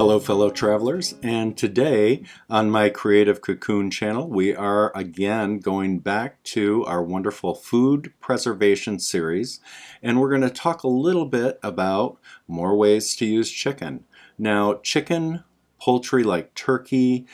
Hello fellow travelers, and today on my Creative Cocoon channel we are again going back to our wonderful food preservation series, and we're going to talk a little bit about more ways to use chicken. Now chicken, poultry like turkey,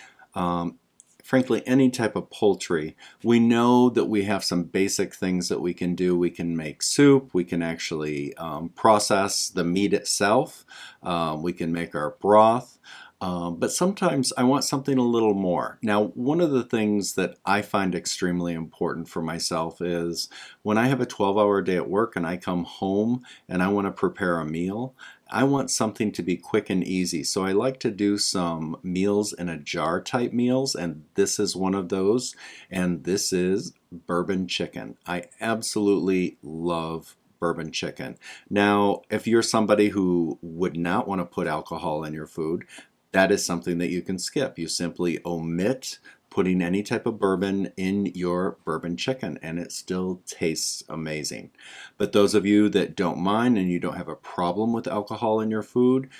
frankly any type of poultry, we know that we have some basic things that we can do. We can make soup, we can actually process the meat itself, we can make our broth, but sometimes I want something a little more. Now one of the things that I find extremely important for myself is when I have a 12-hour day at work and I come home and I want to prepare a meal, I want something to be quick and easy. So I like to do some meals in a jar type meals, and this is one of those, and this is bourbon chicken. I absolutely love bourbon chicken. Now, if you're somebody who would not want to put alcohol in your food, that is something that you can skip. You simply omit putting any type of bourbon in your bourbon chicken and it still tastes amazing. But those of you that don't mind and you don't have a problem with alcohol in your food,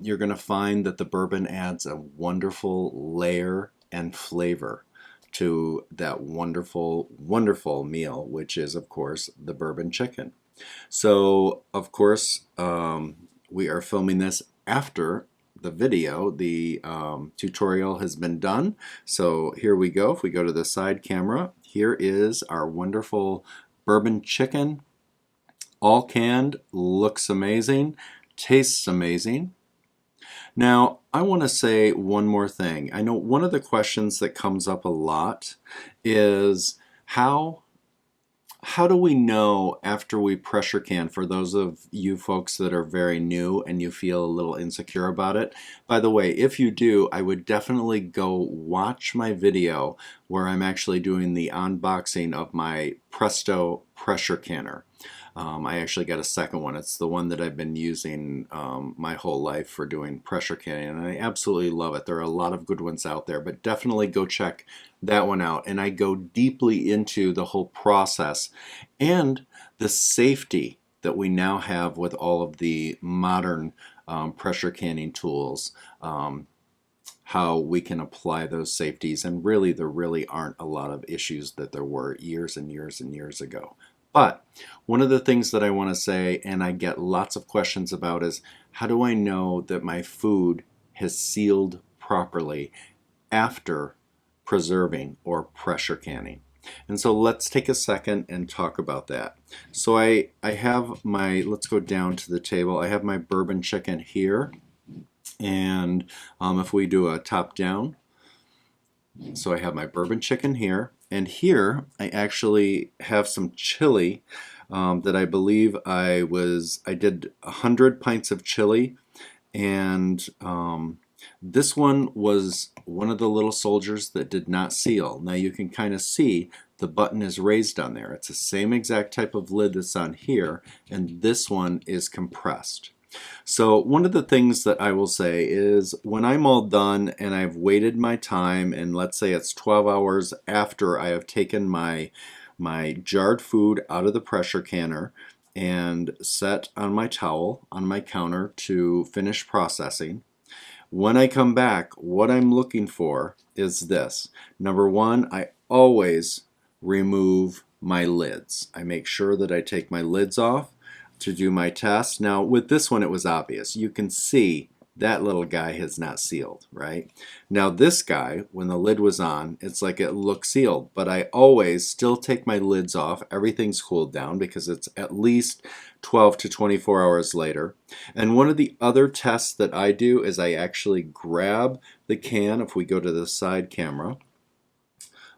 you're going to find that the bourbon adds a wonderful layer and flavor to that wonderful, wonderful meal, which is of course the bourbon chicken. So of course we are filming this after the video. The tutorial has been done. So here we go. If we go to the side camera, here is our wonderful bourbon chicken. All canned, looks amazing, tastes amazing. Now I want to say one more thing. I know one of the questions that comes up a lot is how do we know after we pressure can, for those of you folks that are very new and you feel a little insecure about it? By the way, if you do, I would definitely go watch my video where I'm actually doing the unboxing of my Presto pressure canner. I actually got a second one. It's the one that I've been using my whole life for doing pressure canning, and I absolutely love it. There are a lot of good ones out there, but definitely go check that one out. And I go deeply into the whole process and the safety that we now have with all of the modern pressure canning tools, how we can apply those safeties, and really there really aren't a lot of issues that there were years and years and years ago. But one of the things that I want to say, and I get lots of questions about, is how do I know that my food has sealed properly after preserving or pressure canning? And so let's take a second and talk about that. So I have my, let's go down to the table. I have my bourbon chicken here, and if we do a top down, so I have my bourbon chicken here, and here I actually have some chili that I believe I did 100 pints of chili, and this one was one of the little soldiers that did not seal. Now you can kind of see the button is raised on there. It's the same exact type of lid that's on here, and this one is compressed. So one of the things that I will say is when I'm all done and I've waited my time, and let's say it's 12 hours after I have taken my jarred food out of the pressure canner and set on my towel on my counter to finish processing, when I come back, what I'm looking for is this. Number one, I always remove my lids. I make sure that I take my lids off to do my test. Now with this one it was obvious. You can see that little guy has not sealed, right? Now this guy, when the lid was on, it's like it looks sealed, but I always still take my lids off. Everything's cooled down because it's at least 12 to 24 hours later. And one of the other tests that I do is I actually grab the can, if we go to the side camera,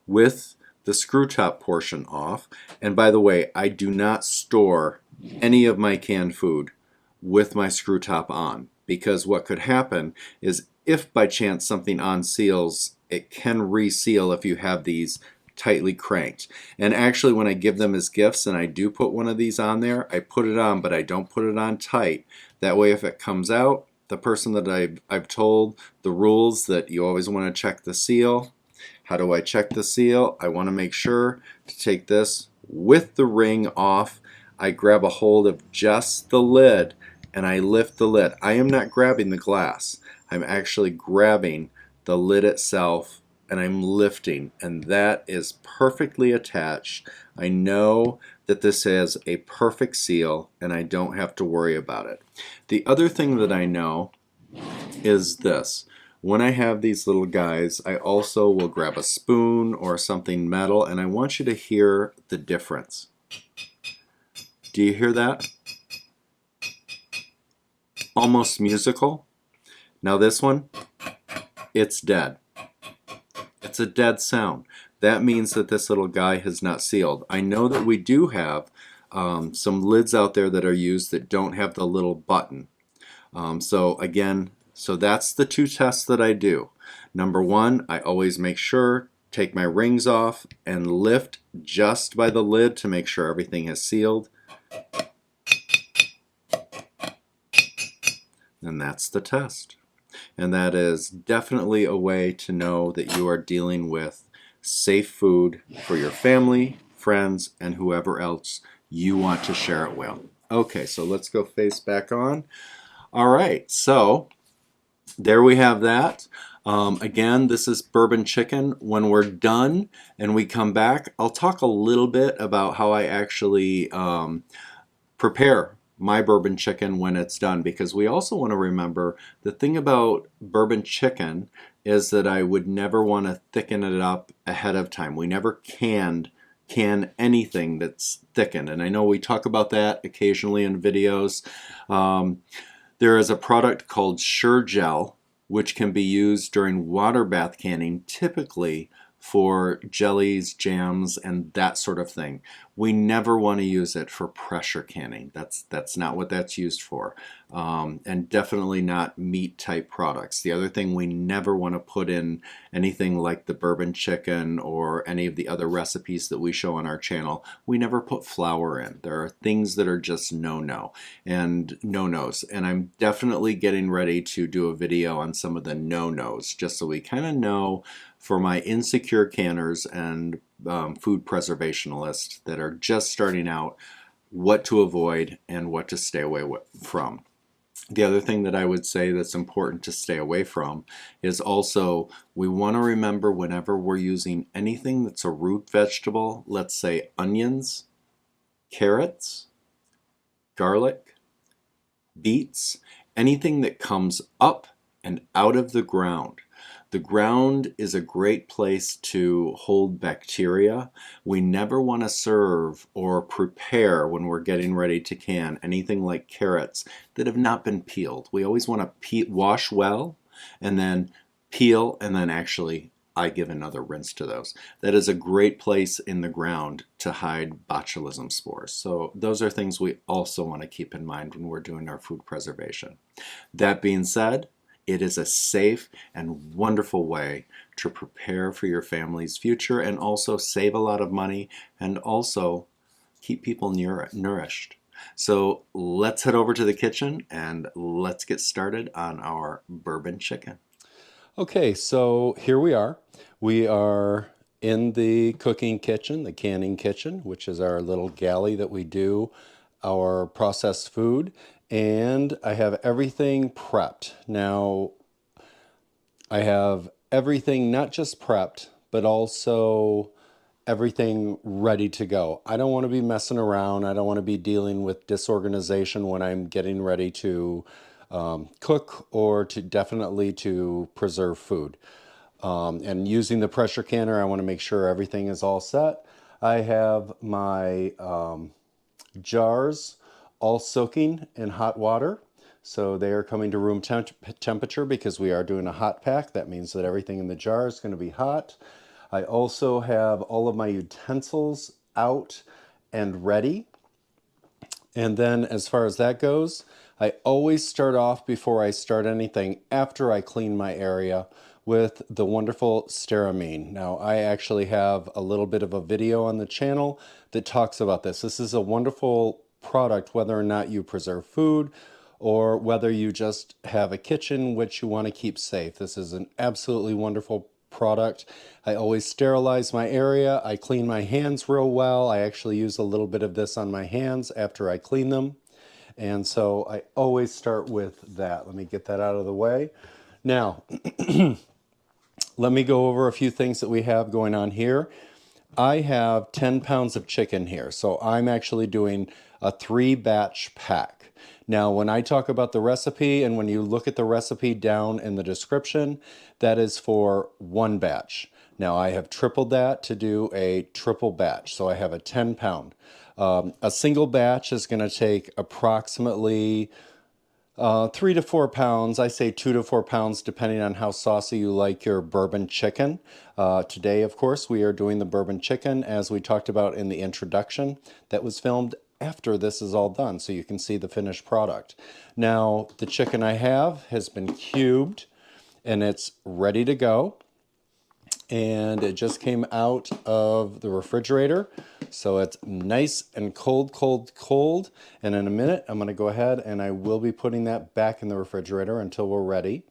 with the screw top portion off. And by the way, I do not store any of my canned food with my screw top on, because what could happen is if by chance something unseals, it can reseal if you have these tightly cranked. And actually when I give them as gifts and I do put one of these on there, I put it on, but I don't put it on tight. That way if it comes out, the person that I've told the rules that you always want to check the seal. How do I check the seal? I want to make sure to take this with the ring off. I grab a hold of just the lid and I lift the lid. I am not grabbing the glass. I'm actually grabbing the lid itself and I'm lifting, and that is perfectly attached. I know that this has a perfect seal and I don't have to worry about it. The other thing that I know is this. When I have these little guys, I also will grab a spoon or something metal, and I want you to hear the difference. Do you hear that? Almost musical. Now this one, it's dead. It's a dead sound. That means that this little guy has not sealed. I know that we do have some lids out there that are used that don't have the little button. So that's the two tests that I do. Number one, I always make sure, take my rings off and lift just by the lid to make sure everything is sealed. And that's the test. And that is definitely a way to know that you are dealing with safe food for your family, friends, and whoever else you want to share it with. Okay, so let's go face back on. All right, so there we have that. Again, this is bourbon chicken. When we're done and we come back, I'll talk a little bit about how I actually prepare my bourbon chicken when it's done, because we also want to remember the thing about bourbon chicken is that I would never want to thicken it up ahead of time. We never can anything that's thickened, and I know we talk about that occasionally in videos. There is a product called Sure Gel, which can be used during water bath canning, typically for jellies, jams, and that sort of thing. We never want to use it for pressure canning. That's not what that's used for. And definitely not meat type products. The other thing, we never want to put in anything like the bourbon chicken or any of the other recipes that we show on our channel. We never put flour in. There are things that are just no-no and no-nos. And I'm definitely getting ready to do a video on some of the no-nos, just so we kind of know for my insecure canners and food preservationists that are just starting out, what to avoid and what to stay away from. The other thing that I would say that's important to stay away from is also, we want to remember whenever we're using anything that's a root vegetable, let's say onions, carrots, garlic, beets, anything that comes up and out of the ground. The ground is a great place to hold bacteria. We never want to serve or prepare when we're getting ready to can anything like carrots that have not been peeled. We always want to wash well and then peel, and then actually I give another rinse to those. That is a great place in the ground to hide botulism spores. So those are things we also want to keep in mind when we're doing our food preservation. That being said, it is a safe and wonderful way to prepare for your family's future and also save a lot of money and also keep people nourished. So let's head over to the kitchen and let's get started on our bourbon chicken. Okay, so here we are. We are in the cooking kitchen, the canning kitchen, which is our little galley that we do our processed food. And I have everything prepped. Now, I have everything not just prepped, but also everything ready to go. I don't want to be messing around. I don't want to be dealing with disorganization when I'm getting ready to cook or to definitely to preserve food. And using the pressure canner, I want to make sure everything is all set. I have my jars all soaking in hot water. So they are coming to room temperature because we are doing a hot pack. That means that everything in the jar is going to be hot. I also have all of my utensils out and ready. And then as far as that goes, I always start off before I start anything after I clean my area with the wonderful Stearamine. Now, I actually have a little bit of a video on the channel that talks about this. This is a wonderful product, whether or not you preserve food or whether you just have a kitchen which you want to keep safe. This is an absolutely wonderful product. I always sterilize my area. I clean my hands real well. I actually use a little bit of this on my hands after I clean them. And so I always start with that. Let me get that out of the way. Now, let me go over a few things that we have going on here. I have 10 pounds of chicken here, so I'm actually doing a 3-batch pack. Now, when I talk about the recipe and when you look at the recipe down in the description, that is for 1 batch. Now, I have tripled that to do a triple batch, so I have a 10 pound. A single batch is going to take approximately 3 to 4 pounds. I say 2 to 4 pounds depending on how saucy you like your bourbon chicken. Today, of course, we are doing the bourbon chicken as we talked about in the introduction that was filmed after this is all done, so you can see the finished product. Now, the chicken I have has been cubed and it's ready to go. And it just came out of the refrigerator. So it's nice and cold, cold, cold. And in a minute, I'm gonna go ahead and I will be putting that back in the refrigerator until we're ready.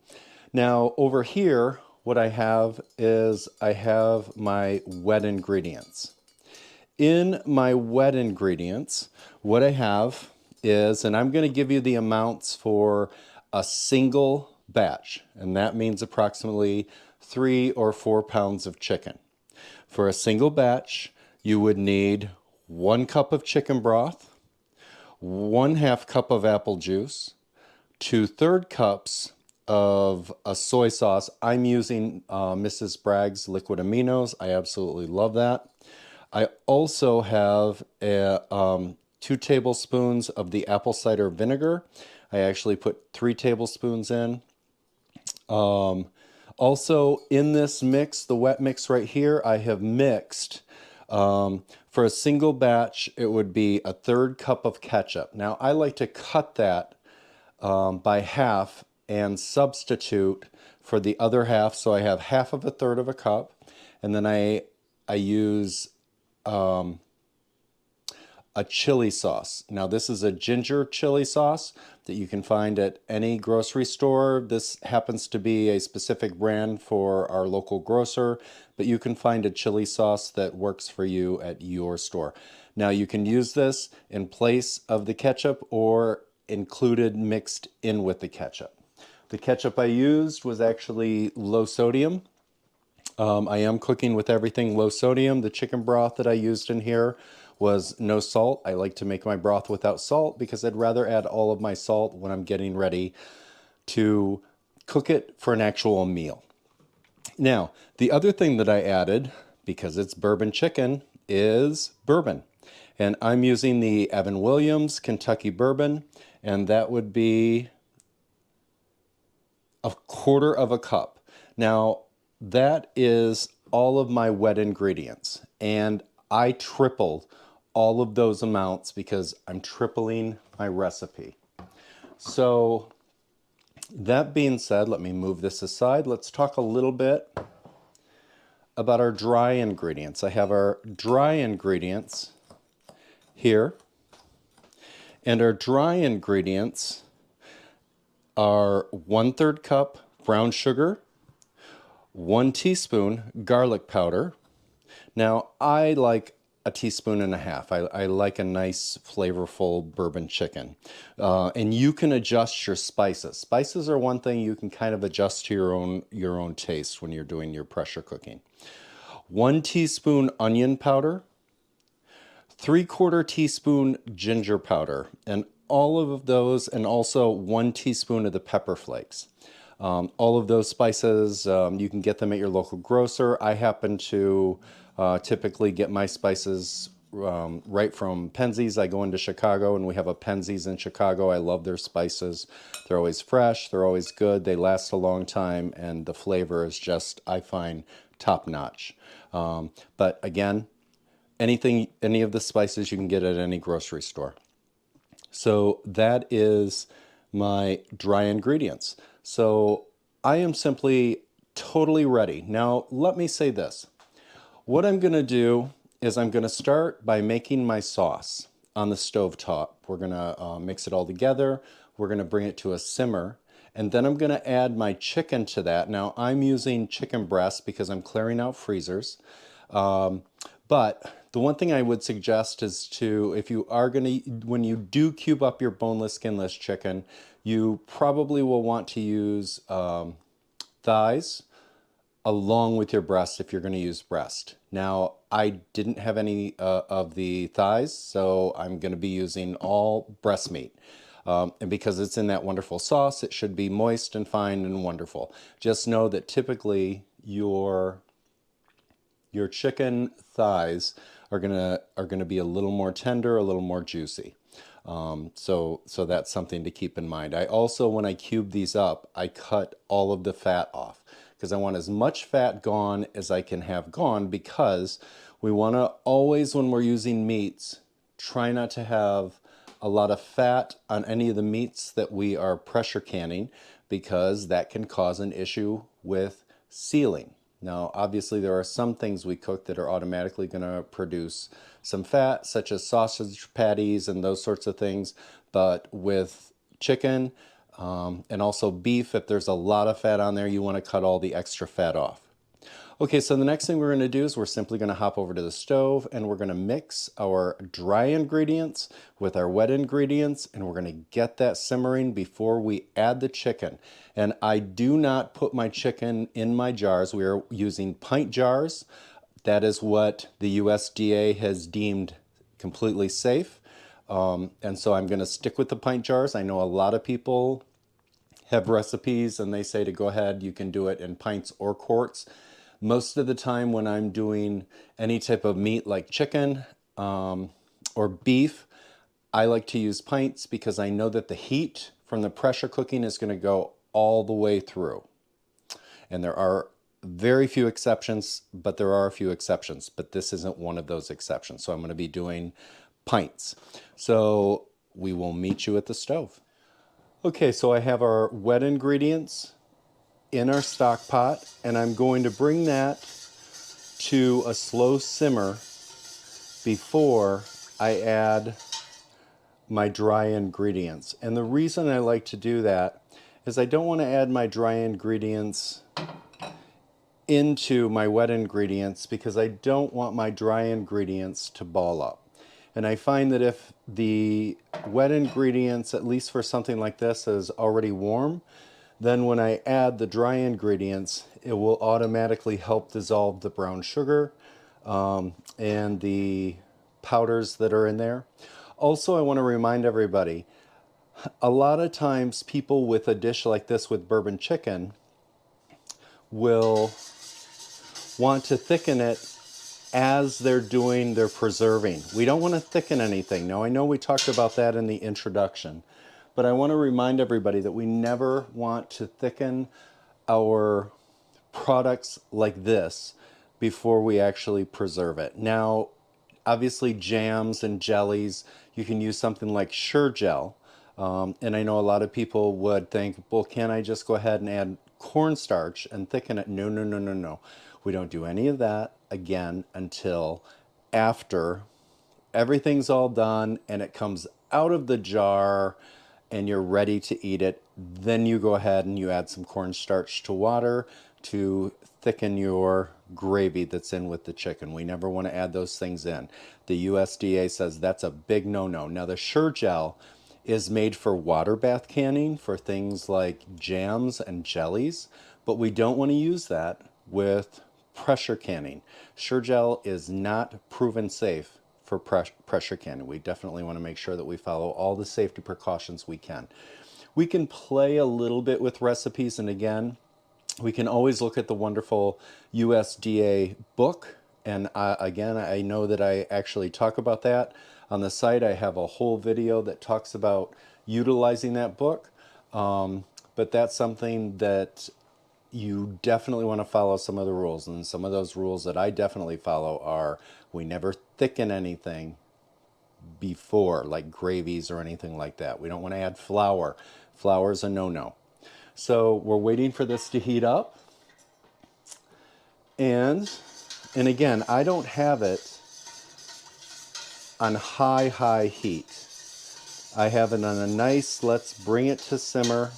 Now over here, what I have is I have my wet ingredients. In my wet ingredients, what I have is, and I'm gonna give you the amounts for a single batch, and that means approximately 3 or 4 pounds of chicken. For a single batch, you would need 1 cup of chicken broth, 1/2 cup of apple juice, 2/3 cups of a soy sauce. I'm using Mrs. Bragg's liquid aminos. I absolutely love that. I also have 2 tablespoons of the apple cider vinegar. I actually put 3 tablespoons in. Also in this mix, the wet mix right here, I have mixed, for a single batch, it would be 1/3 cup of ketchup. Now I like to cut that by half and substitute for the other half. So I have half of 1/3 of a cup, and then I use a chili sauce. Now this is a ginger chili sauce that you can find at any grocery store. This happens to be a specific brand for our local grocer, but you can find a chili sauce that works for you at your store. Now you can use this in place of the ketchup or included mixed in with the ketchup. The ketchup I used was actually low sodium. I am cooking with everything low sodium. The chicken broth that I used in here was no salt. I like to make my broth without salt because I'd rather add all of my salt when I'm getting ready to cook it for an actual meal. Now, the other thing that I added, because it's bourbon chicken, is bourbon. And I'm using the Evan Williams Kentucky bourbon, and that would be 1/4 of a cup. Now, that is all of my wet ingredients, and I tripled all of those amounts because I'm tripling my recipe. So that being said, let me move this aside. Let's talk a little bit about our dry ingredients. I have our dry ingredients here, and our dry ingredients are 1/3 cup brown sugar, 1 teaspoon garlic powder. Now, I like 1.5 teaspoons. I like a nice, flavorful bourbon chicken. And you can adjust your spices. Spices are one thing you can kind of adjust to your own taste when you're doing your pressure cooking. 1 teaspoon onion powder, 3/4 teaspoon ginger powder, and all of those, and also 1 teaspoon of the pepper flakes. All of those spices, you can get them at your local grocer. I happen to typically get my spices right from Penzeys. I go into Chicago and we have a Penzeys in Chicago. I love their spices. They're always fresh, they're always good, they last a long time, and the flavor is just, I find, top notch. But again, any of the spices you can get at any grocery store. So that is my dry ingredients. So I am simply totally ready. Now, let me say this. What I'm going to do is I'm going to start by making my sauce on the stove top. We're going to mix it all together. We're going to bring it to a simmer. And then I'm going to add my chicken to that. Now, I'm using chicken breast because I'm clearing out freezers. But the one thing I would suggest is to, if you are going to, when you do cube up your boneless, skinless chicken, you probably will want to use thighs along with your breast if you're going to use breast. Now, I didn't have any of the thighs, so I'm going to be using all breast meat. And because it's in that wonderful sauce, it should be moist and fine and wonderful. Just know that typically your chicken thighs are gonna be a little more tender, a little more juicy. So that's something to keep in mind. I also, when I cube these up, I cut all of the fat off because I want as much fat gone as I can have gone, because we want to always, when we're using meats, try not to have a lot of fat on any of the meats that we are pressure canning, because that can cause an issue with sealing. Now, obviously, there are some things we cook that are automatically going to produce some fat, such as sausage patties and those sorts of things. But with chicken and also beef, if there's a lot of fat on there, you want to cut all the extra fat off. Okay, so the next thing we're going to do is we're simply going to hop over to the stove and we're going to mix our dry ingredients with our wet ingredients, and we're going to get that simmering before we add the chicken. And I do not put my chicken in my jars. We are using pint jars. That is what the USDA has deemed completely safe. And so I'm going to stick with the pint jars. I know a lot of people have recipes and they say to go ahead, you can do it in pints or quarts. Most of the time when I'm doing any type of meat like chicken or beef, I like to use pints because I know that the heat from the pressure cooking is going to go all the way through. And there are very few exceptions, but there are a few exceptions. But this isn't one of those exceptions. So I'm going to be doing pints. So we will meet you at the stove. Okay, so I have our wet ingredients in our stock pot, and I'm going to bring that to a slow simmer before I add my dry ingredients. And the reason I like to do that is I don't want to add my dry ingredients into my wet ingredients, because I don't want my dry ingredients to ball up. And I find that if the wet ingredients, at least for something like this, is already warm, then when I add the dry ingredients, it will automatically help dissolve the brown sugar and the powders that are in there. Also, I want to remind everybody, a lot of times people with a dish like this with bourbon chicken will want to thicken it as they're doing their preserving. We don't want to thicken anything. Now, I know we talked about that in the introduction, but I want to remind everybody that we never want to thicken our products like this before we actually preserve it. Now, obviously jams and jellies, you can use something like Sure-Gel. And I know a lot of people would think, well, can I just go ahead and add cornstarch and thicken it? No, no, no, no, no. We don't do any of that again until after everything's all done and it comes out of the jar and you're ready to eat it. Then you go ahead and you add some cornstarch to water to thicken your gravy that's in with the chicken. We never want to add those things in. The USDA says that's a big no-no. Now, the Sure-Gel is made for water bath canning for things like jams and jellies, but we don't want to use that with pressure canning. Sure-Gel is not proven safe for pressure canning. We definitely want to make sure that we follow all the safety precautions we can. We can play a little bit with recipes, and again, we can always look at the wonderful USDA book. And again, I know that I actually talk about that on the site. I have a whole video that talks about utilizing that book. But that's something that you definitely want to follow some of the rules. And some of those rules that I definitely follow are we never thicken anything before, like gravies or anything like that. We don't want to add flour. Flour is a no-no. So we're waiting for this to heat up. And again, I don't have it on high heat. I have it on a nice, let's bring it to simmer,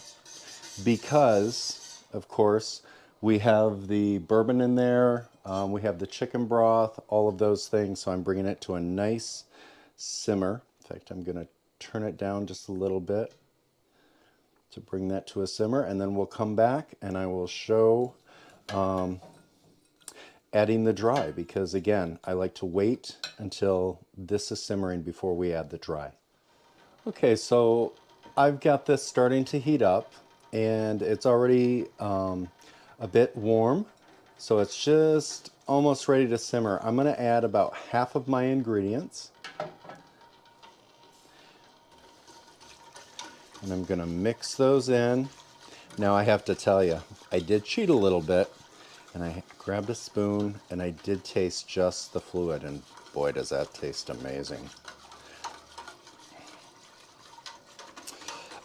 because, of course, we have the bourbon in there, we have the chicken broth, all of those things. So I'm bringing it to a nice simmer. In fact, I'm going to turn it down just a little bit. to bring that to a simmer, and then we'll come back and I will show adding the dry, because again, I like to wait until this is simmering before we add the dry. Okay, so I've got this starting to heat up and it's already a bit warm, so it's just almost ready to simmer. I'm going to add about half of my ingredients. And I'm going to mix those in. Now I have to tell you, I did cheat a little bit, and I grabbed a spoon and I did taste just the fluid, and boy does that taste amazing.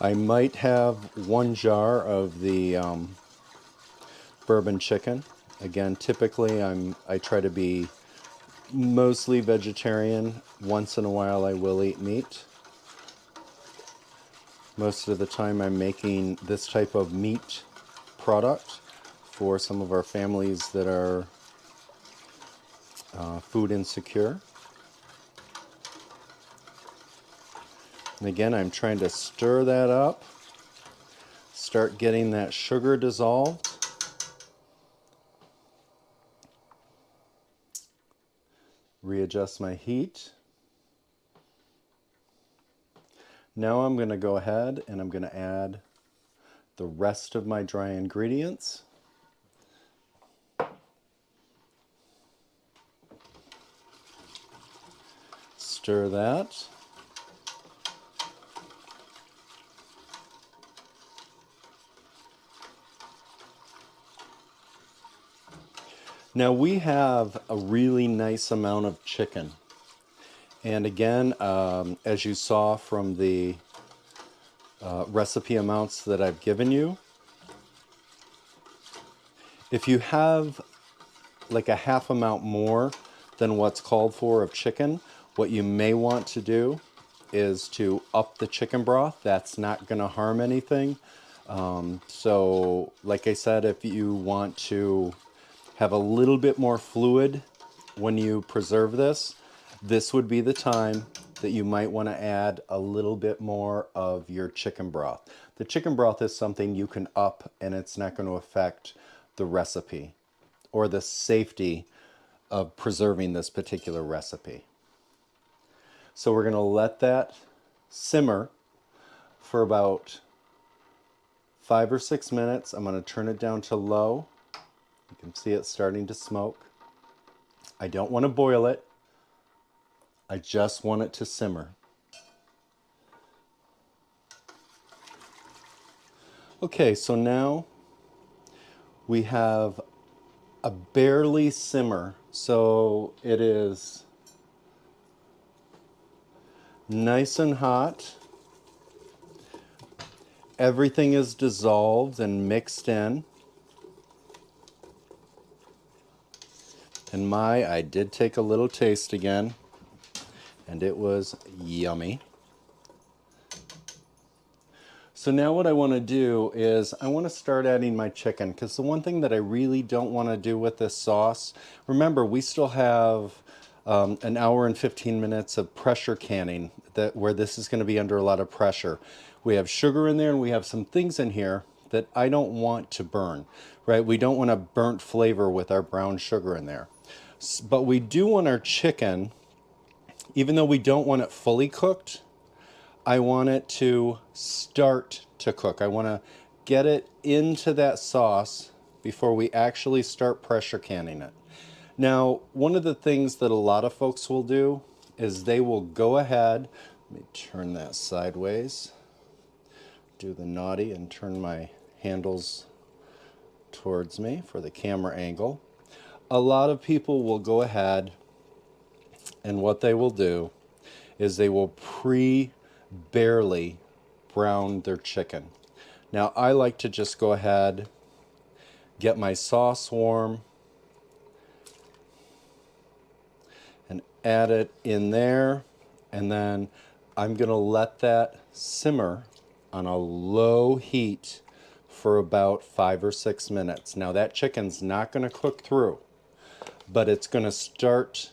I might have 1 jar of the bourbon chicken. Again, typically I try to be mostly vegetarian. Once in a while I will eat meat. Most of the time I'm making this type of meat product for some of our families that are food insecure. And again, I'm trying to stir that up, start getting that sugar dissolved. Readjust my heat. Now I'm going to go ahead and I'm going to add the rest of my dry ingredients. Stir that. Now we have a really nice amount of chicken. And again, as you saw from the recipe amounts that I've given you, if you have like a half amount more than what's called for of chicken, what you may want to do is to up the chicken broth. That's not going to harm anything. So like I said, if you want to have a little bit more fluid when you preserve this, this would be the time that you might want to add a little bit more of your chicken broth. The chicken broth is something you can up and it's not going to affect the recipe or the safety of preserving this particular recipe. So we're going to let that simmer for about 5 or 6 minutes. I'm going to turn it down to low. You can see it starting to smoke. I don't want to boil it. I just want it to simmer. Okay, so now we have a barely simmer. So it is nice and hot. Everything is dissolved and mixed in. And I did take a little taste again, and it was yummy. So now what I want to do is I want to start adding my chicken, because the one thing that I really don't want to do with this sauce, remember we still have an hour and 15 minutes of pressure canning where this is going to be under a lot of pressure. We have sugar in there and we have some things in here that I don't want to burn, right? We don't want a burnt flavor with our brown sugar in there. But we do want our chicken, even though we don't want it fully cooked, I want it to start to cook. I want to get it into that sauce before we actually start pressure canning it. Now, one of the things that a lot of folks will do is they will go ahead, let me turn that sideways, do the naughty and turn my handles towards me for the camera angle. A lot of people will go ahead and what they will do is they will barely brown their chicken. Now I like to just go ahead, get my sauce warm, and add it in there, and then I'm going to let that simmer on a low heat for about 5 or 6 minutes. Now that chicken's not going to cook through, but it's going to start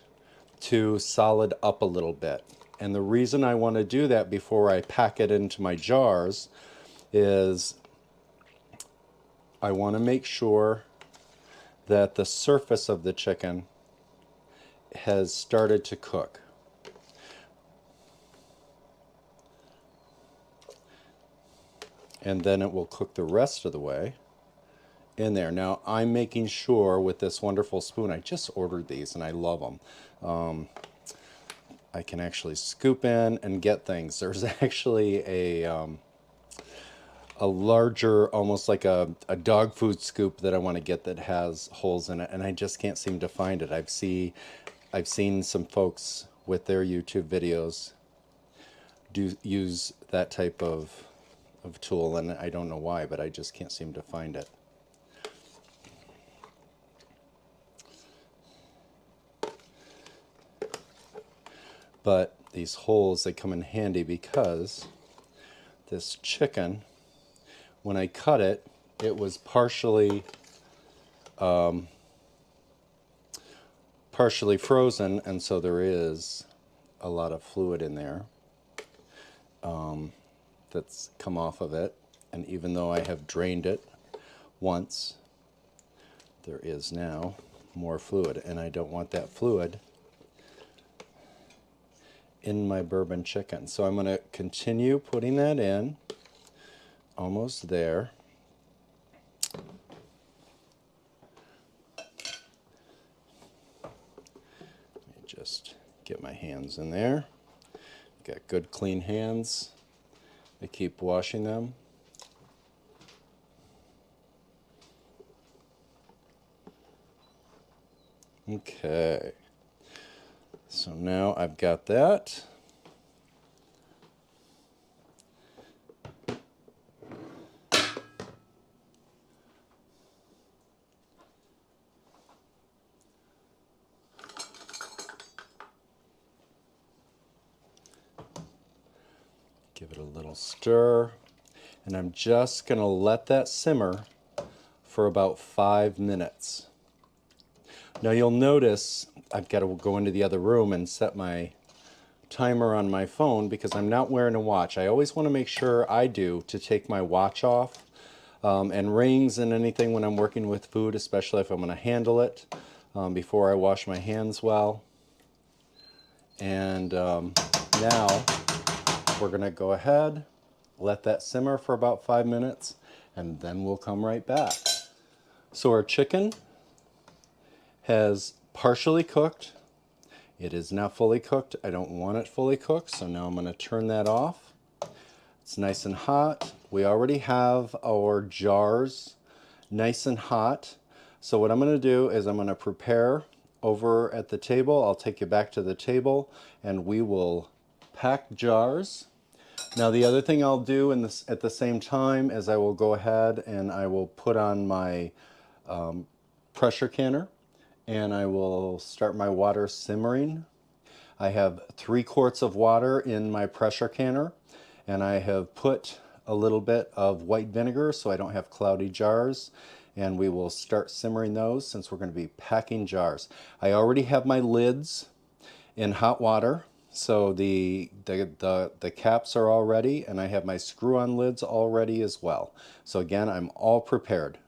to solid up a little bit. And the reason I want to do that before I pack it into my jars is I want to make sure that the surface of the chicken has started to cook. And then it will cook the rest of the way in there. Now I'm making sure with this wonderful spoon, I just ordered these and I love them. I can actually scoop in and get things. There's actually a larger, almost like a dog food scoop that I want to get that has holes in it, and I just can't seem to find it. I've seen some folks with their YouTube videos use that type of tool, and I don't know why, but I just can't seem to find it. But these holes, they come in handy because this chicken, when I cut it, it was partially frozen, and so there is a lot of fluid in there that's come off of it. And even though I have drained it once, there is now more fluid, and I don't want that fluid in my bourbon chicken. So I'm going to continue putting that in. Almost there. Let me just get my hands in there. Got good clean hands. I keep washing them. Okay. So now I've got that. Give it a little stir, and I'm just going to let that simmer for about 5 minutes. Now you'll notice I've got to go into the other room and set my timer on my phone because I'm not wearing a watch. I always want to make sure I do to take my watch off, and rings and anything when I'm working with food, especially if I'm going to handle it, before I wash my hands well. And now we're going to go ahead, let that simmer for about 5 minutes, and then we'll come right back. So our chicken has partially cooked. It is not fully cooked. I don't want it fully cooked, so now I'm going to turn that off. It's nice and hot. We already have our jars nice and hot. So what I'm going to do is I'm going to prepare over at the table. I'll take you back to the table and we will pack jars. Now the other thing I'll do at the same time is I will go ahead and I will put on my pressure canner, and I will start my water simmering. I have 3 quarts of water in my pressure canner, and I have put a little bit of white vinegar so I don't have cloudy jars, and we will start simmering those since we're going to be packing jars. I already have my lids in hot water, so the caps are all ready, and I have my screw-on lids all ready as well. So again, I'm all prepared.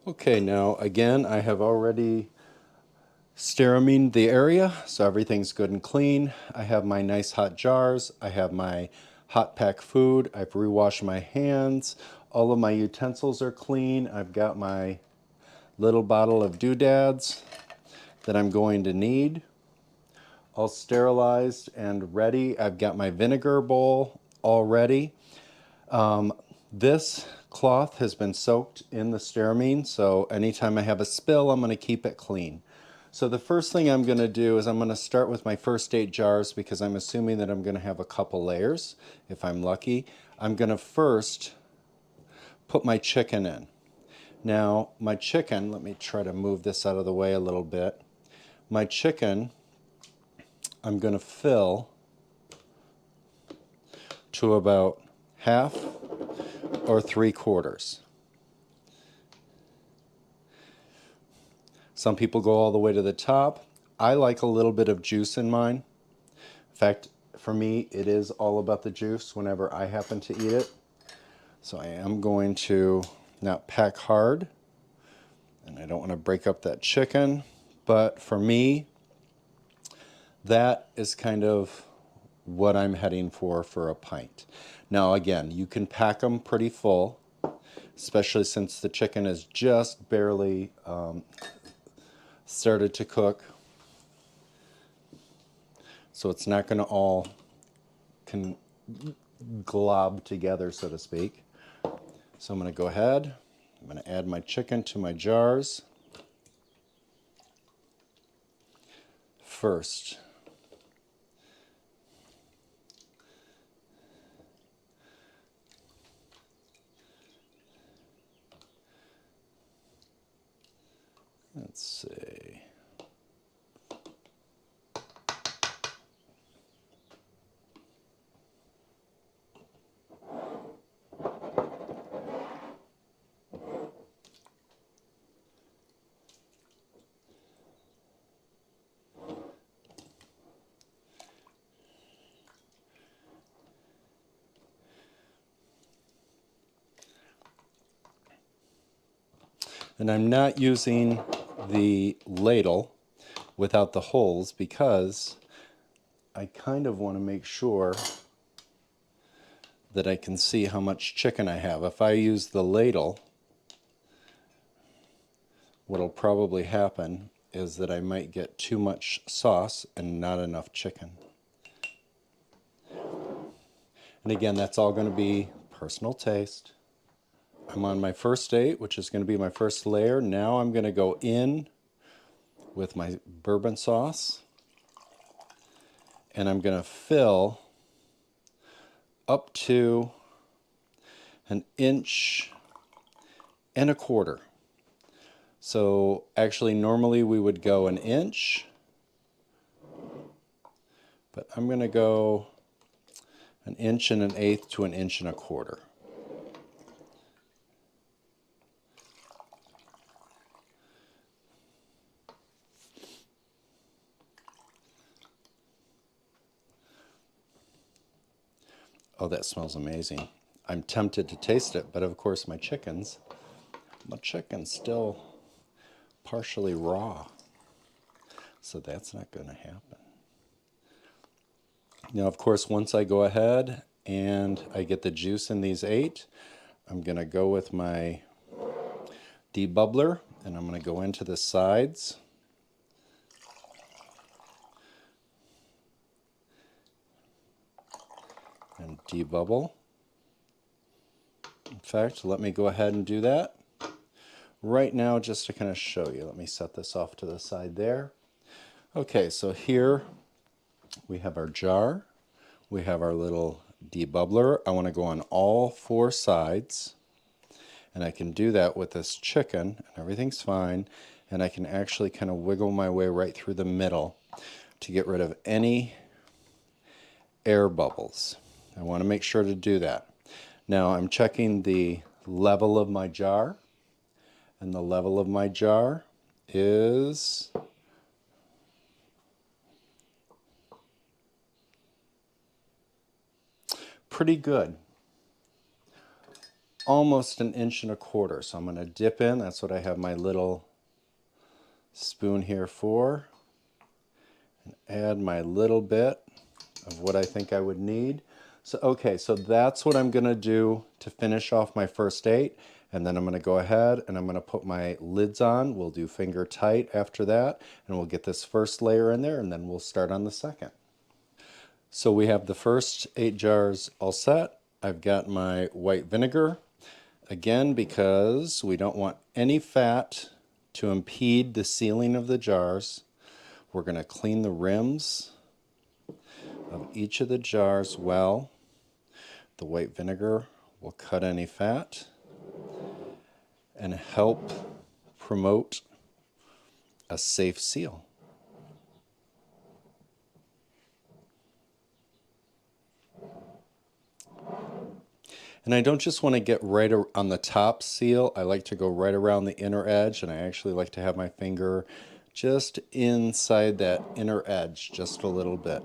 Okay, now again, I have already steamed the area, so everything's good and clean. I have my nice hot jars. I have my hot pack food. I've re-washed my hands. All of my utensils are clean. I've got my little bottle of doodads that I'm going to need, all sterilized and ready. I've got my vinegar bowl all ready. This cloth has been soaked in the stearamine, so anytime I have a spill, I'm going to keep it clean. So the first thing I'm going to do is I'm going to start with my first 8 jars because I'm assuming that I'm going to have a couple layers if I'm lucky. I'm going to first put my chicken in. Now my chicken, let me try to move this out of the way a little bit. My chicken, I'm going to fill to about half or 3/4. Some people go all the way to the top. I like a little bit of juice in mine. In fact, for me, it is all about the juice whenever I happen to eat it. So I am going to not pack hard, and I don't want to break up that chicken, but for me, that is kind of what I'm heading for a pint. Now again, you can pack them pretty full, especially since the chicken is just barely started to cook. So it's not going to all glob together, so to speak. So I'm going to go ahead, I'm going to add my chicken to my jars first. Let's see. And I'm not using the ladle without the holes because I kind of want to make sure that I can see how much chicken I have. If I use the ladle, what'll probably happen is that I might get too much sauce and not enough chicken. And again, that's all going to be personal taste. I'm on my first date, which is going to be my first layer. Now I'm going to go in with my bourbon sauce, and I'm going to fill up to 1.25 inches. So actually normally we would go 1 inch, but I'm going to go 1 1/8 inches to 1.25 inches. Oh, that smells amazing. I'm tempted to taste it, but of course my chicken's still partially raw. So that's not going to happen. Now, of course, once I go ahead and I get the juice in these 8, I'm going to go with my debubbler and I'm going to go into the sides. And debubble. In fact, let me go ahead and do that right now just to kind of show you. Let me set this off to the side there. Okay, so here we have our jar. We have our little debubbler. I want to go on all 4 sides. And I can do that with this chicken, and everything's fine. And I can actually kind of wiggle my way right through the middle to get rid of any air bubbles. I want to make sure to do that. Now I'm checking the level of my jar, and the level of my jar is pretty good. Almost 1.25 inches. So I'm going to dip in. That's what I have my little spoon here for. And add my little bit of what I think I would need. So okay, so that's what I'm going to do to finish off my first 8. And then I'm going to go ahead and I'm going to put my lids on. We'll do finger tight after that. And we'll get this first layer in there and then we'll start on the second. So we have the first 8 jars all set. I've got my white vinegar. Again, because we don't want any fat to impede the sealing of the jars, we're going to clean the rims of each of the jars well. The white vinegar will cut any fat and help promote a safe seal. And I don't just want to get right on the top seal. I like to go right around the inner edge, and I actually like to have my finger just inside that inner edge just a little bit.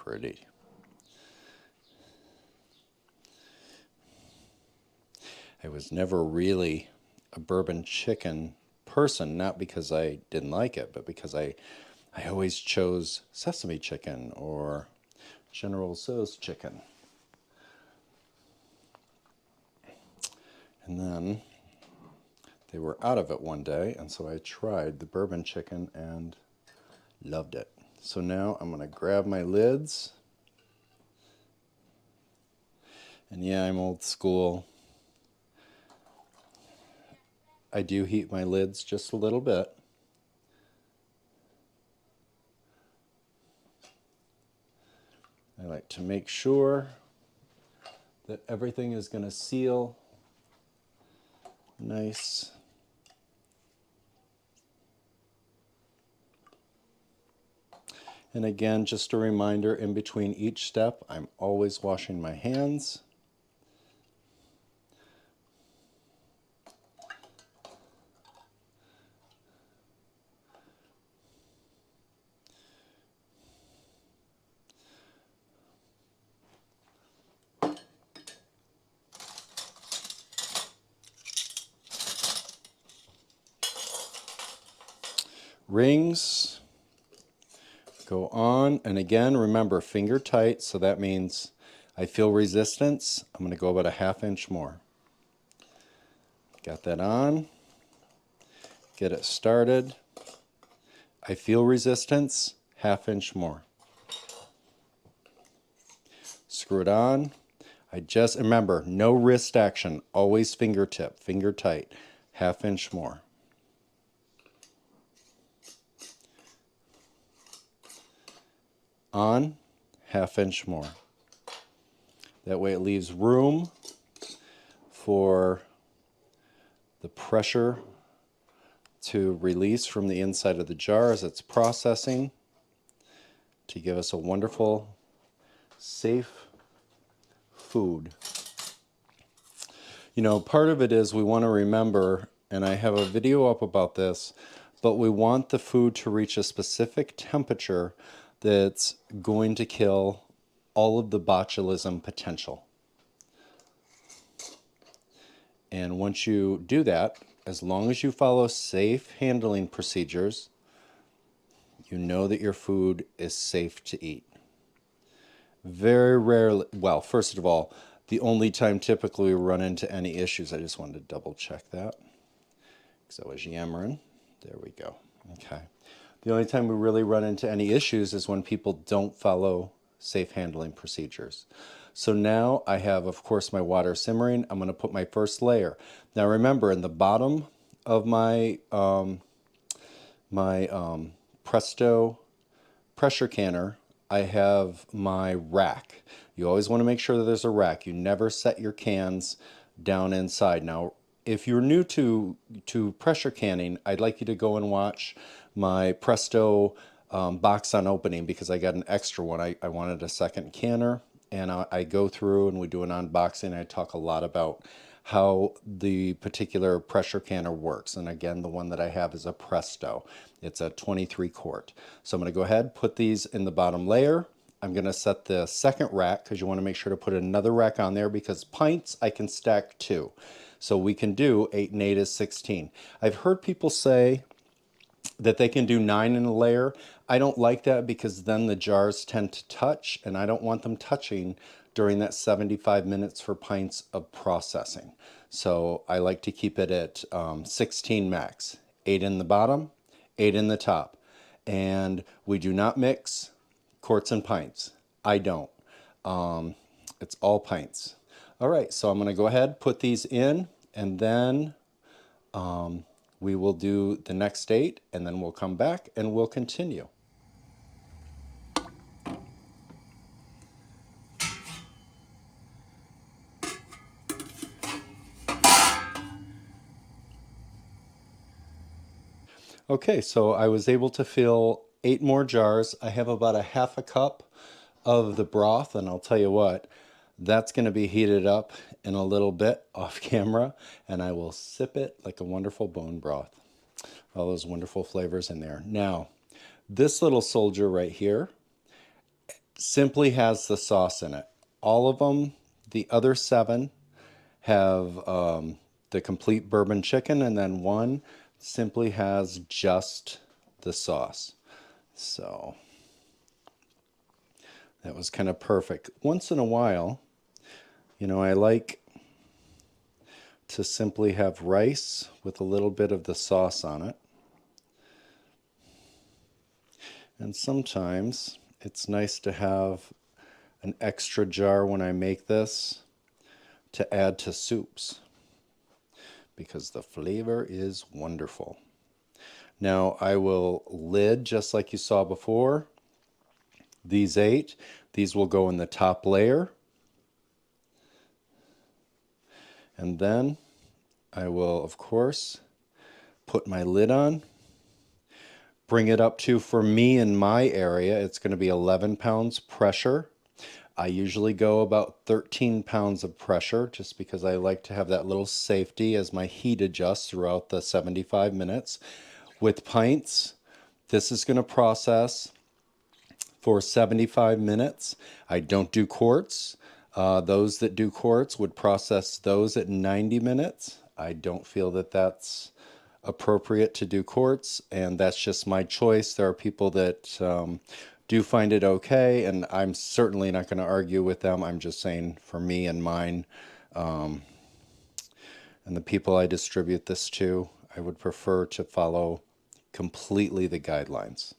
pretty. I was never really a bourbon chicken person, not because I didn't like it, but because I always chose sesame chicken or General Tso's chicken. And then they were out of it one day, and so I tried the bourbon chicken and loved it. So now I'm going to grab my lids. And yeah, I'm old school. I do heat my lids just a little bit. I like to make sure that everything is going to seal nice. And again, just a reminder, in between each step, I'm always washing my hands. Rings go on, and again, remember, finger tight, so that means I feel resistance. I'm going to go about a ½ inch more. Got that on. Get it started. I feel resistance, ½ inch more. Screw it on. I just, remember, no wrist action, always fingertip, finger tight, ½ inch more. On, ½ inch more. That way it leaves room for the pressure to release from the inside of the jar as it's processing to give us a wonderful, safe food. You know, part of it is we want to remember, and I have a video up about this, but we want the food to reach a specific temperature that's going to kill all of the botulism potential. And once you do that, as long as you follow safe handling procedures, you know that your food is safe to eat. Very rarely, well, first of all, the only time typically we run into any issues, I just wanted to double check that because I was yammering. There we go. Okay. The only time we really run into any issues is when people don't follow safe handling procedures. So now I have, of course, my water simmering. I'm going to put my first layer. Now remember, in the bottom of my Presto pressure canner, I have my rack. You always want to make sure that there's a rack. You never set your cans down inside. Now, if you're new to pressure canning, I'd like you to go and watch my Presto box on opening because I got an extra one. I wanted a second canner, and I go through and we do an unboxing. I talk a lot about how the particular pressure canner works. And again, the one that I have is a Presto. It's a 23 quart. So I'm going to go ahead, put these in the bottom layer. I'm going to set the second rack because you want to make sure to put another rack on there because pints I can stack 2. So we can do 8 and 8 is 16. I've heard people say that they can do 9 in a layer. I don't like that because then the jars tend to touch, and I don't want them touching during that 75 minutes for pints of processing. So I like to keep it at 16 max. 8 in the bottom, 8 in the top. And we do not mix quarts and pints. I don't. It's all pints. All right, so I'm going to go ahead, put these in, and then we will do the next 8, and then we'll come back and we'll continue. Okay, so I was able to fill 8 more jars. I have about a ½ cup of the broth, and I'll tell you what, that's going to be heated up in a little bit off camera, and I will sip it like a wonderful bone broth. All those wonderful flavors in there. Now, this little soldier right here simply has the sauce in it. All of them, the other 7, have the complete bourbon chicken, and then one simply has just the sauce. So that was kind of perfect. Once in a while, you know, I like to simply have rice with a little bit of the sauce on it. And sometimes it's nice to have an extra jar when I make this to add to soups, because the flavor is wonderful. Now I will lid just like you saw before. These 8, these will go in the top layer. And then I will, of course, put my lid on. Bring it up to, for me in my area, it's going to be 11 pounds pressure. I usually go about 13 pounds of pressure just because I like to have that little safety as my heat adjusts throughout the 75 minutes. With pints, this is going to process for 75 minutes. I don't do quarts. Those that do quarts would process those at 90 minutes. I don't feel that that's appropriate to do quarts, and that's just my choice. There are people that do find it okay, and I'm certainly not going to argue with them. I'm just saying for me and mine, and the people I distribute this to, I would prefer to follow completely the guidelines.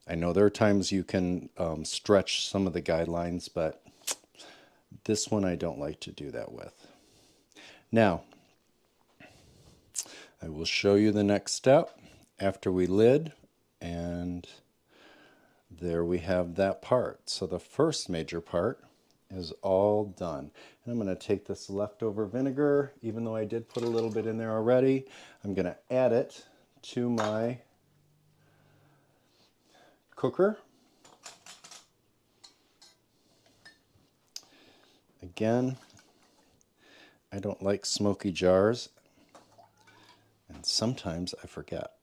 I know there are times you can stretch some of the guidelines, but this one I don't like to do that with. Now, I will show you the next step after we lid, and there we have that part. So the first major part is all done. And I'm going to take this leftover vinegar, even though I did put a little bit in there already. I'm going to add it to my cooker. Again, I don't like smoky jars, and sometimes I forget.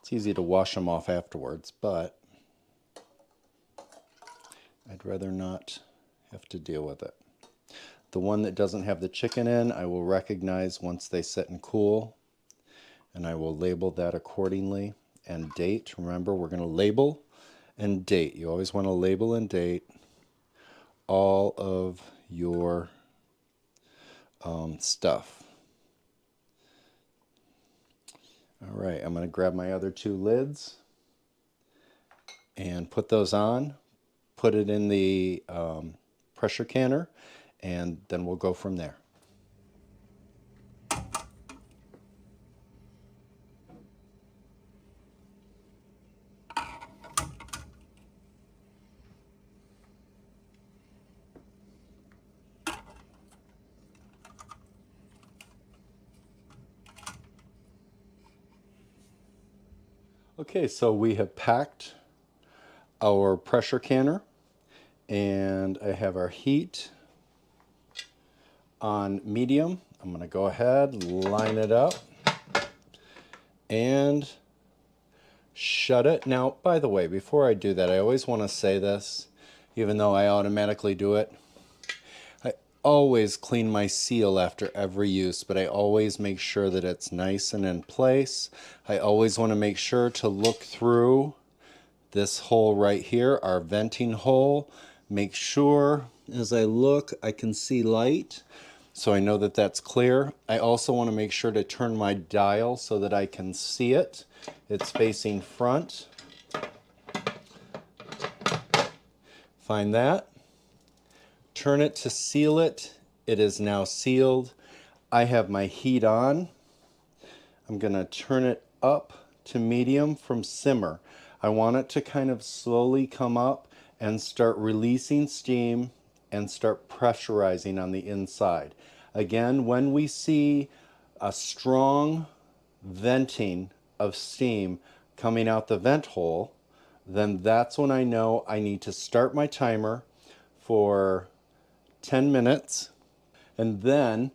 It's easy to wash them off afterwards, but I'd rather not have to deal with it. The one that doesn't have the chicken in, I will recognize once they sit and cool, and I will label that accordingly and date. Remember, we're going to label and date. You always want to label and date all of your stuff. All right, I'm going to grab my other 2 lids and put those on, put it in the pressure canner, and then we'll go from there. Okay, so we have packed our pressure canner, and I have our heat on medium. I'm going to go ahead, line it up, and shut it. Now, by the way, before I do that, I always want to say this, even though I automatically do it. I always clean my seal after every use, but I always make sure that it's nice and in place. I always want to make sure to look through this hole right here, our venting hole. Make sure as I look, I can see light, so I know that that's clear. I also want to make sure to turn my dial so that I can see it. It's facing front. Find that. Turn it to seal it. It is now sealed. I have my heat on. I'm going to turn it up to medium from simmer. I want it to kind of slowly come up and start releasing steam and start pressurizing on the inside. Again, when we see a strong venting of steam coming out the vent hole, then that's when I know I need to start my timer for 10 minutes. And then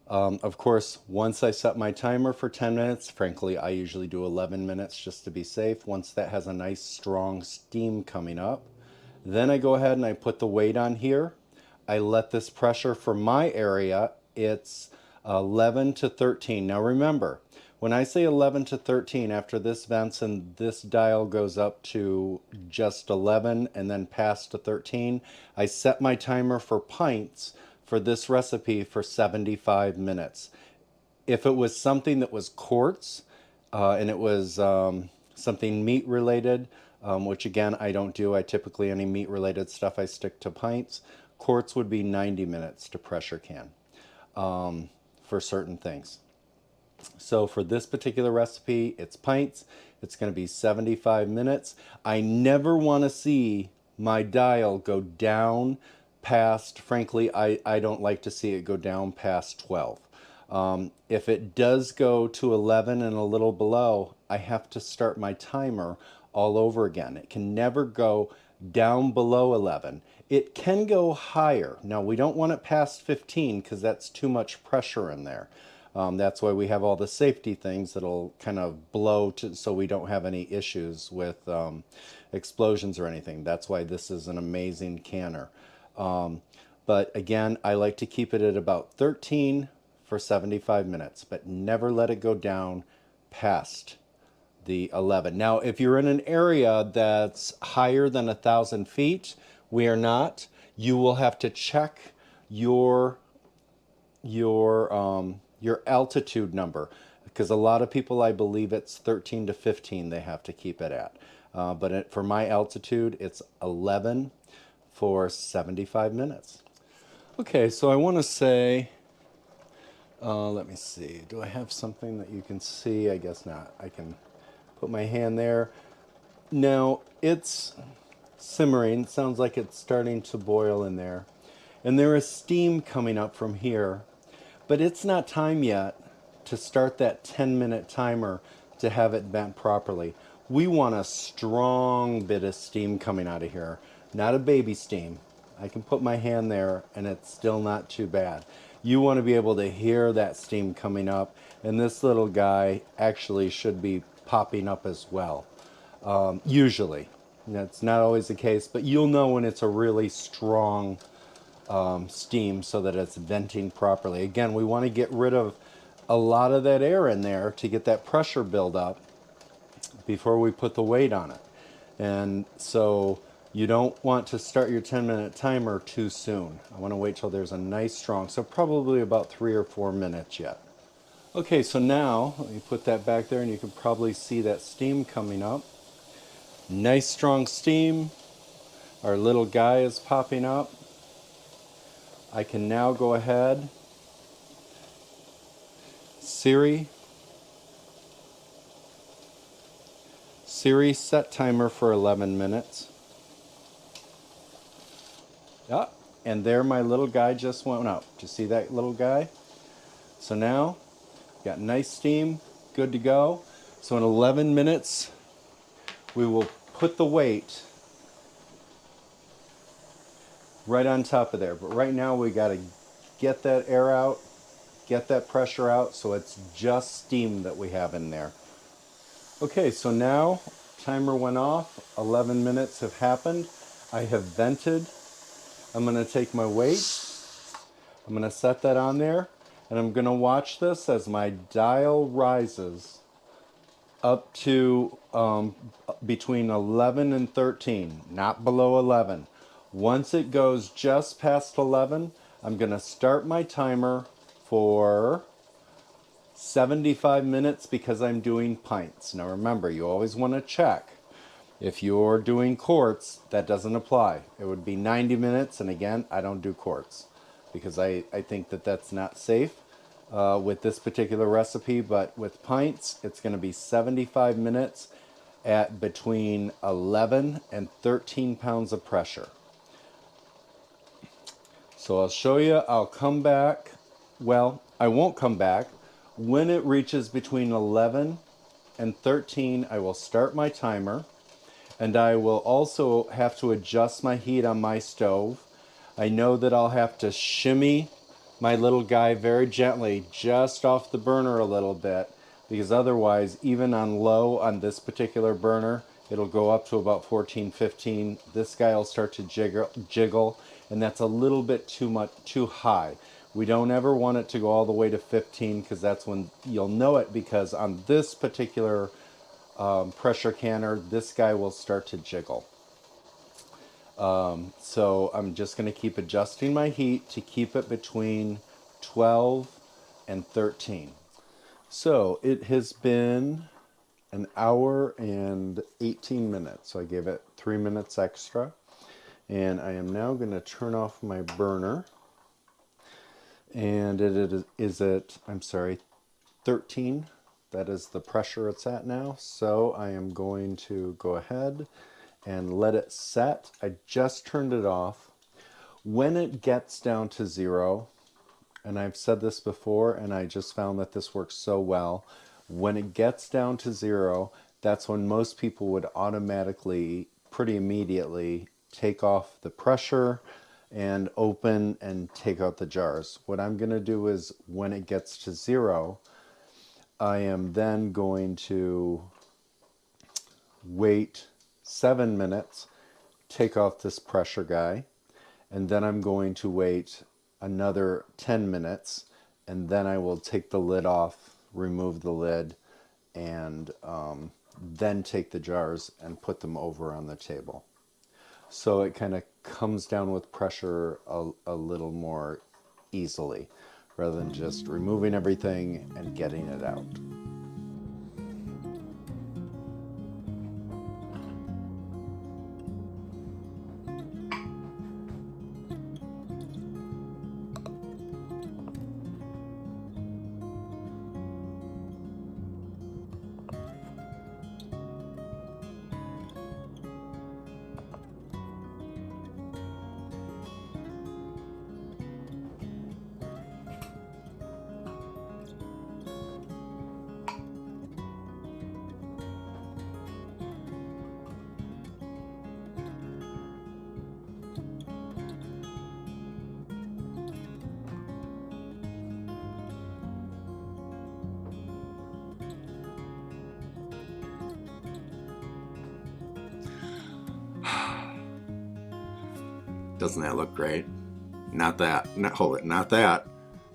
Of course, once I set my timer for 10 minutes, frankly, I usually do 11 minutes just to be safe. Once that has a nice strong steam coming up, then I go ahead and I put the weight on here. I let this pressure for my area, it's 11 to 13. Now remember, when I say 11 to 13, after this vents and this dial goes up to just 11 and then past to 13, I set my timer for pints for this recipe for 75 minutes. If it was something that was quarts and it was something meat related, which again I don't do, I typically any meat related stuff I stick to pints, quarts would be 90 minutes to pressure can for certain things. So for this particular recipe, it's pints. It's going to be 75 minutes. I never want to see my dial go down past, frankly, I don't like to see it go down past 12. If it does go to 11 and a little below, I have to start my timer all over again. It can never go down below 11. It can go higher. Now, we don't want it past 15 because that's too much pressure in there. That's why we have all the safety things that'll kind of blow so we don't have any issues with explosions or anything. That's why this is an amazing canner. But again, I like to keep it at about 13 for 75 minutes, but never let it go down past the 11. Now, if you're in an area that's higher than 1,000 feet, we are not. You will have to check your altitude number, because a lot of people, I believe it's 13 to 15 they have to keep it at. But for my altitude, it's 11 for 75 minutes. Okay, so I want to say, let me see, do I have something that you can see? I guess not. I can put my hand there. Now it's simmering. It sounds like it's starting to boil in there. And there is steam coming up from here. But it's not time yet to start that 10-minute timer to have it vent properly. We want a strong bit of steam coming out of here, not a baby steam. I can put my hand there and it's still not too bad. You want to be able to hear that steam coming up, and this little guy actually should be popping up as well. Usually. That's not always the case, but you'll know when it's a really strong steam so that it's venting properly. Again, we want to get rid of a lot of that air in there to get that pressure build up before we put the weight on it. And so you don't want to start your 10-minute timer too soon. I want to wait till there's a nice strong, so probably about 3 or 4 minutes yet. Okay, so now let me put that back there and you can probably see that steam coming up. Nice strong steam. Our little guy is popping up. I can now go ahead, Siri, set timer for 11 minutes. Yeah, and there my little guy just went up. Do you see that little guy? So now, got nice steam, good to go. So in 11 minutes, we will put the weight right on top of there. But right now we got to get that air out, get that pressure out, so it's just steam that we have in there. Okay, so now timer went off, 11 minutes have happened. I have vented. I'm going to take my weight, I'm going to set that on there, and I'm going to watch this as my dial rises up to between 11 and 13, not below 11. Once it goes just past 11, I'm going to start my timer for 75 minutes because I'm doing pints. Now remember, you always want to check. If you're doing quarts, that doesn't apply. It would be 90 minutes, and again, I don't do quarts because I think that that's not safe with this particular recipe, but with pints, it's going to be 75 minutes at between 11 and 13 pounds of pressure. So I'll show you, I'll come back. Well, I won't come back. When it reaches between 11 and 13, I will start my timer, and I will also have to adjust my heat on my stove. I know that I'll have to shimmy my little guy very gently just off the burner a little bit, because otherwise, even on low on this particular burner, it'll go up to about 14, 15. This guy will start to jiggle, and that's a little bit too high. We don't ever want it to go all the way to 15, because that's when you'll know it, because on this particular pressure canner, this guy will start to jiggle. So I'm just going to keep adjusting my heat to keep it between 12 and 13. So it has been an hour and 18 minutes. So I gave it 3 minutes extra. And I am now going to turn off my burner. And it is at, I'm sorry, 13. That is the pressure it's at now. So I am going to go ahead and let it set. I just turned it off. When it gets down to 0, and I've said this before, and I just found that this works so well. When it gets down to 0, that's when most people would automatically, pretty immediately, take off the pressure and open and take out the jars. What I'm going to do is, when it gets to 0, I am then going to wait 7 minutes, take off this pressure guy, and then I'm going to wait another 10 minutes, and then I will take the lid off, remove the lid, and then take the jars and put them over on the table. So it kind of comes down with pressure a little more easily, rather than just removing everything and getting it out. Doesn't that look great? Not that, not that,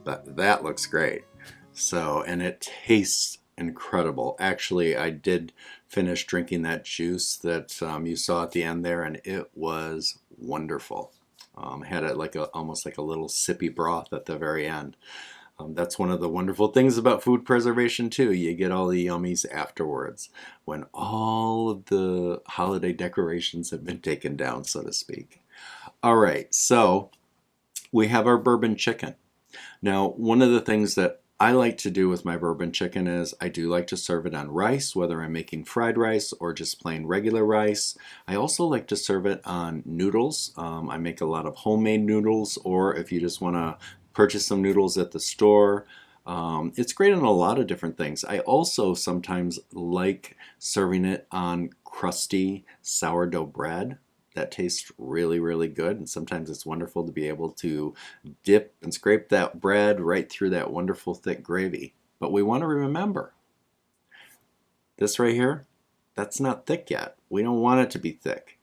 but that looks great. So, and it tastes incredible. Actually, I did finish drinking that juice that you saw at the end there, and it was wonderful. Had it like almost like a little sippy broth at the very end. That's one of the wonderful things about food preservation too. You get all the yummies afterwards, when all of the holiday decorations have been taken down, so to speak. All right, so we have our bourbon chicken. Now, one of the things that I like to do with my bourbon chicken is I do like to serve it on rice, whether I'm making fried rice or just plain regular rice. I also like to serve it on noodles. I make a lot of homemade noodles, or if you just want to purchase some noodles at the store. It's great on a lot of different things. I also sometimes like serving it on crusty sourdough bread. That tastes really, really good, and sometimes it's wonderful to be able to dip and scrape that bread right through that wonderful thick gravy. But we want to remember, this right here, that's not thick yet. We don't want it to be thick.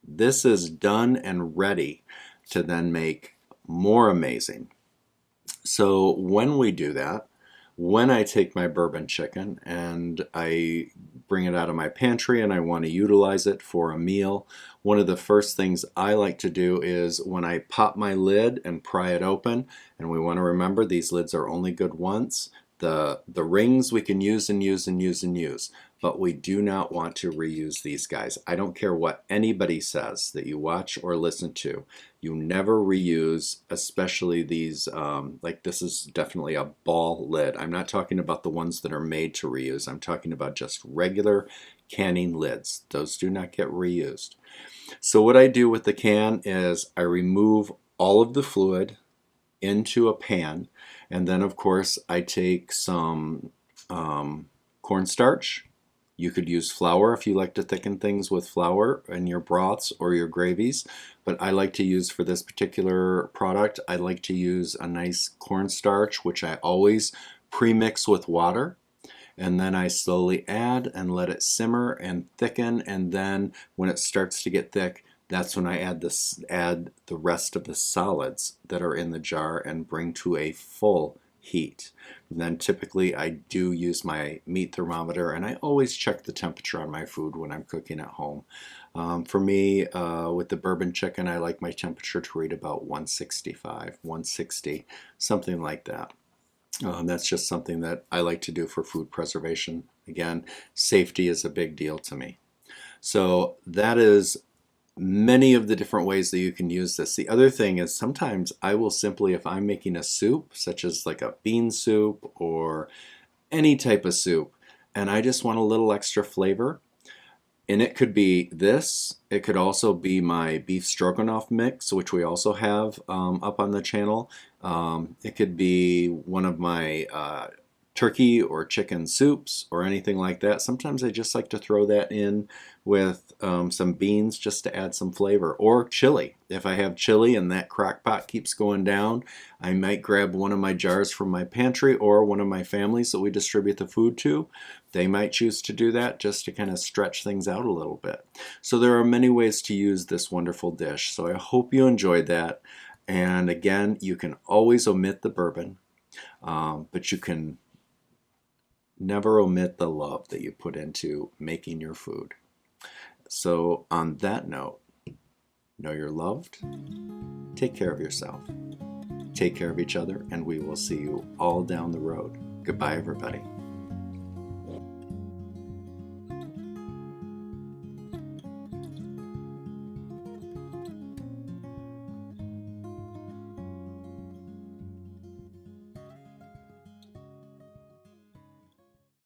This is done and ready to then make more amazing. So when we do that, when I take my bourbon chicken and I bring it out of my pantry and I want to utilize it for a meal, one of the first things I like to do is when I pop my lid and pry it open, and we want to remember these lids are only good once. The rings we can use and use and use and use, but we do not want to reuse these guys. I don't care what anybody says that you watch or listen to. You never reuse, especially these, like this is definitely a ball lid. I'm not talking about the ones that are made to reuse. I'm talking about just regular canning lids. Those do not get reused. So what I do with the can is I remove all of the fluid into a pan, and then of course I take some cornstarch, You could use flour if you like to thicken things with flour in your broths or your gravies, but I like to use, for this particular product, I like to use a nice cornstarch, which I always pre-mix with water, and then I slowly add and let it simmer and thicken, and then when it starts to get thick, that's when I add the rest of the solids that are in the jar and bring to a full heat. And then typically I do use my meat thermometer, and I always check the temperature on my food when I'm cooking at home. For me, with the bourbon chicken, I like my temperature to read about 165, 160, something like that. That's just something that I like to do for food preservation. Again, safety is a big deal to me. So that is many of the different ways that you can use this. The other thing is sometimes I will simply, if I'm making a soup, such as like a bean soup or any type of soup, and I just want a little extra flavor, and it could be this, it could also be my beef stroganoff mix, which we also have up on the channel. It could be one of my turkey or chicken soups or anything like that. Sometimes I just like to throw that in with some beans just to add some flavor, or chili. If I have chili and that crock pot keeps going down, I might grab one of my jars from my pantry, or one of my families that we distribute the food to. They might choose to do that just to kind of stretch things out a little bit. So there are many ways to use this wonderful dish. So I hope you enjoyed that. And again, you can always omit the bourbon, but you can never omit the love that you put into making your food. So on that note, know you're loved, take care of yourself, take care of each other, and we will see you all down the road. Goodbye, everybody.